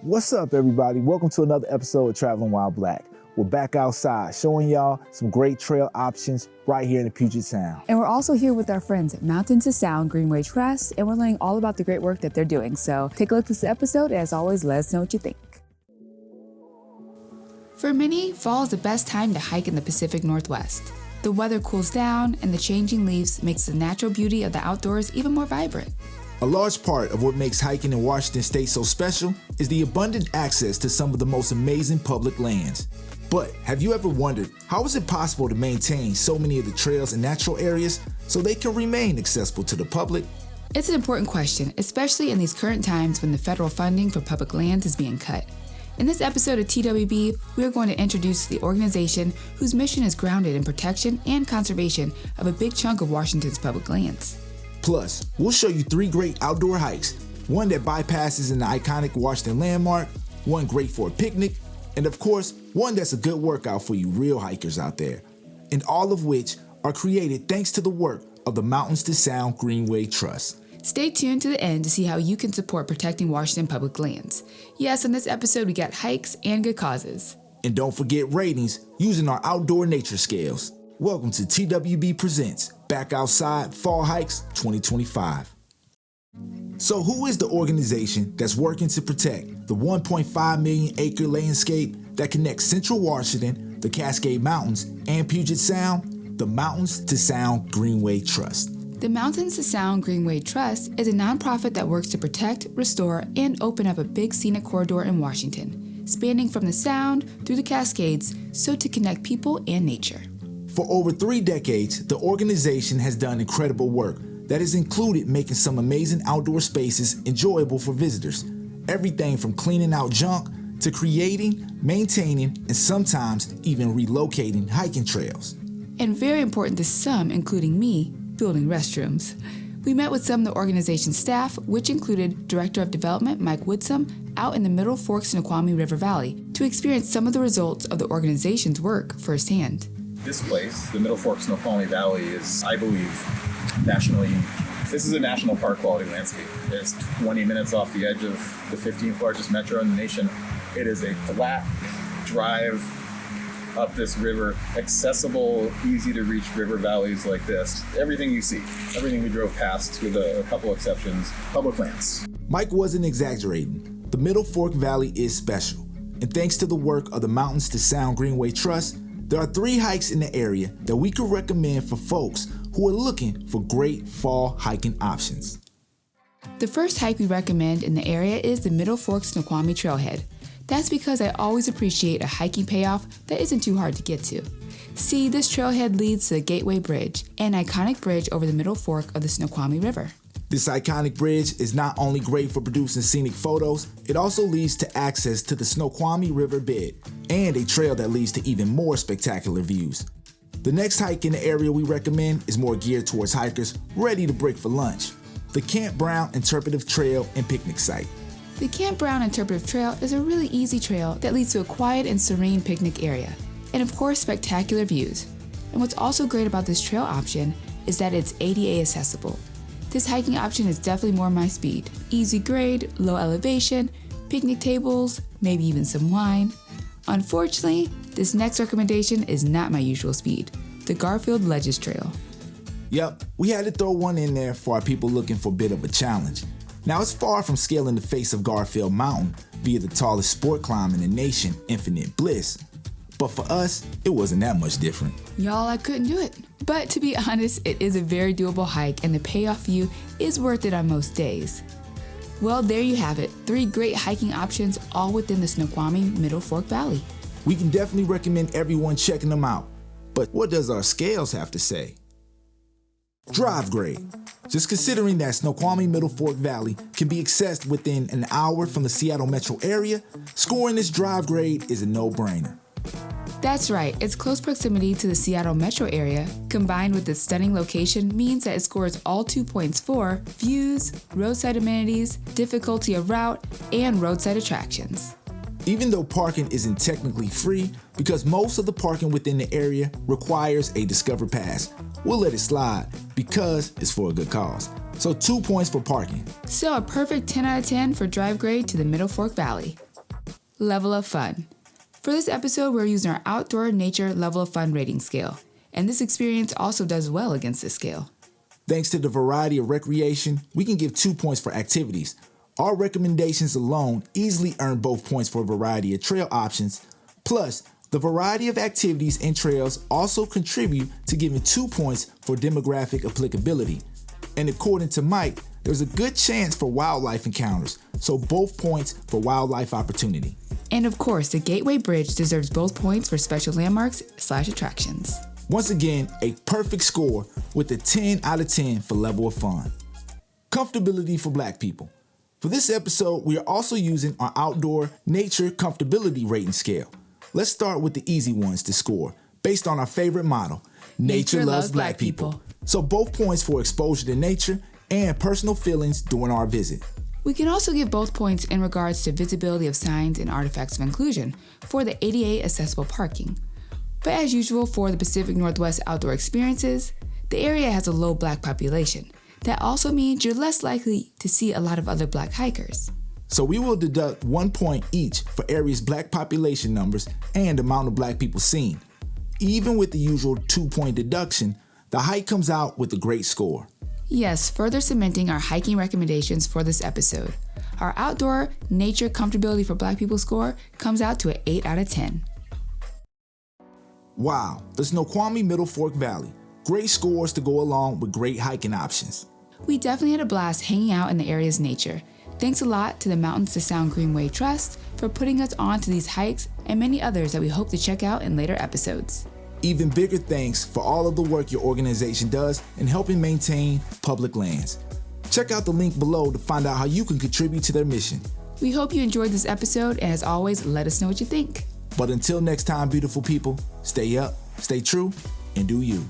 What's up, everybody? Welcome to another episode of Traveling While Black. We're back outside showing y'all some great trail options right here in the Puget Sound. And we're also here with our friends at Mountain to Sound Greenway Trust, and we're learning all about the great work that they're doing. So take a look at this episode, and as always, let us know what you think. For many, fall is the best time to hike in the Pacific Northwest. The weather cools down, and the changing leaves makes the natural beauty of the outdoors even more vibrant. A large part of what makes hiking in Washington State so special is the abundant access to some of the most amazing public lands. But have you ever wondered, how is it possible to maintain so many of the trails and natural areas so they can remain accessible to the public? It's an important question, especially in these current times when the federal funding for public lands is being cut. In this episode of TWB, we are going to introduce the organization whose mission is grounded in protection and conservation of a big chunk of Washington's public lands. Plus, we'll show you 3 great outdoor hikes, one that bypasses an iconic Washington landmark, one great for a picnic, and of course, one that's a good workout for you real hikers out there. And all of which are created thanks to the work of the Mountains to Sound Greenway Trust. Stay tuned to the end to see how you can support protecting Washington public lands. Yes, in this episode, we got hikes and good causes. And don't forget ratings using our outdoor nature scales. Welcome to TWB Presents Back Outside Fall Hikes 2025. So who is the organization that's working to protect the 1.5 million acre landscape that connects Central Washington, the Cascade Mountains, and Puget Sound? The Mountains to Sound Greenway Trust. The Mountains to Sound Greenway Trust is a nonprofit that works to protect, restore, and open up a big scenic corridor in Washington, spanning from the Sound through the Cascades, so to connect people and nature. For over 3 decades, the organization has done incredible work that has included making some amazing outdoor spaces enjoyable for visitors. Everything from cleaning out junk to creating, maintaining, and sometimes even relocating hiking trails. And very important to some, including me, building restrooms. We met with some of the organization's staff, which included Director of Development Mike Woodsum, out in the Middle Fork Snoqualmie River Valley to experience some of the results of the organization's work firsthand. This place, the Middle Fork Snoqualmie Valley, is, I believe, nationally unique. This is a national park quality landscape. It's 20 minutes off the edge of the 15th largest metro in the nation. It is a flat drive up this river, accessible, easy to reach river valleys like this. Everything you see, everything we drove past, with a couple exceptions, public lands. Mike wasn't exaggerating. The Middle Fork Valley is special. And thanks to the work of the Mountains to Sound Greenway Trust, there are 3 hikes in the area that we could recommend for folks who are looking for great fall hiking options. The first hike we recommend in the area is the Middle Fork Snoqualmie Trailhead. That's because I always appreciate a hiking payoff that isn't too hard to get to. See, this trailhead leads to the Gateway Bridge, an iconic bridge over the Middle Fork of the Snoqualmie River. This iconic bridge is not only great for producing scenic photos, it also leads to access to the Snoqualmie River bed and a trail that leads to even more spectacular views. The next hike in the area we recommend is more geared towards hikers ready to break for lunch. The Camp Brown Interpretive Trail and Picnic Site. The Camp Brown Interpretive Trail is a really easy trail that leads to a quiet and serene picnic area, and of course spectacular views. And what's also great about this trail option is that it's ADA accessible. This hiking option is definitely more my speed. Easy grade, low elevation, picnic tables, maybe even some wine. Unfortunately, this next recommendation is not my usual speed, the Garfield Ledges Trail. Yep, we had to throw one in there for our people looking for a bit of a challenge. Now, it's far from scaling the face of Garfield Mountain via the tallest sport climb in the nation, Infinite Bliss. But for us, it wasn't that much different. Y'all, I couldn't do it. But to be honest, it is a very doable hike and the payoff view is worth it on most days. Well, there you have it. 3 great hiking options all within the Snoqualmie Middle Fork Valley. We can definitely recommend everyone checking them out. But what does our scales have to say? Drive grade. Just considering that Snoqualmie Middle Fork Valley can be accessed within an hour from the Seattle metro area, scoring this drive grade is a no-brainer. That's right, its close proximity to the Seattle metro area, combined with its stunning location, means that it scores all 2 points for views, roadside amenities, difficulty of route, and roadside attractions. Even though parking isn't technically free, because most of the parking within the area requires a Discover Pass, we'll let it slide because it's for a good cause. So 2 points for parking. So a perfect 10 out of 10 for drive grade to the Middle Fork Valley. Level of fun. For this episode, we're using our outdoor nature level of fun rating scale, and this experience also does well against this scale. Thanks to the variety of recreation, we can give 2 points for activities. Our recommendations alone easily earn both points for a variety of trail options. Plus, the variety of activities and trails also contribute to giving 2 points for demographic applicability. And according to Mike, there's a good chance for wildlife encounters, so both points for wildlife opportunity. And of course, the Gateway Bridge deserves both points for special landmarks/attractions. Once again, a perfect score with a 10 out of 10 for level of fun. Comfortability for Black people. For this episode, we are also using our outdoor nature comfortability rating scale. Let's start with the easy ones to score, based on our favorite motto, Nature loves Black people. So both points for exposure to nature and personal feelings during our visit. We can also give both points in regards to visibility of signs and artifacts of inclusion for the ADA accessible parking. But as usual for the Pacific Northwest outdoor experiences, the area has a low Black population. That also means you're less likely to see a lot of other Black hikers. So we will deduct 1 point each for area's Black population numbers and amount of Black people seen. Even with the usual 2-point deduction, the hike comes out with a great score. Yes, further cementing our hiking recommendations for this episode. Our outdoor nature comfortability for Black people score comes out to an 8 out of 10. Wow, the Snoqualmie Middle Fork Valley. Great scores to go along with great hiking options. We definitely had a blast hanging out in the area's nature. Thanks a lot to the Mountains to Sound Greenway Trust for putting us on to these hikes and many others that we hope to check out in later episodes. Even bigger thanks for all of the work your organization does in helping maintain public lands. Check out the link below to find out how you can contribute to their mission. We hope you enjoyed this episode, and as always, let us know what you think. But until next time, beautiful people, stay up, stay true, and do you.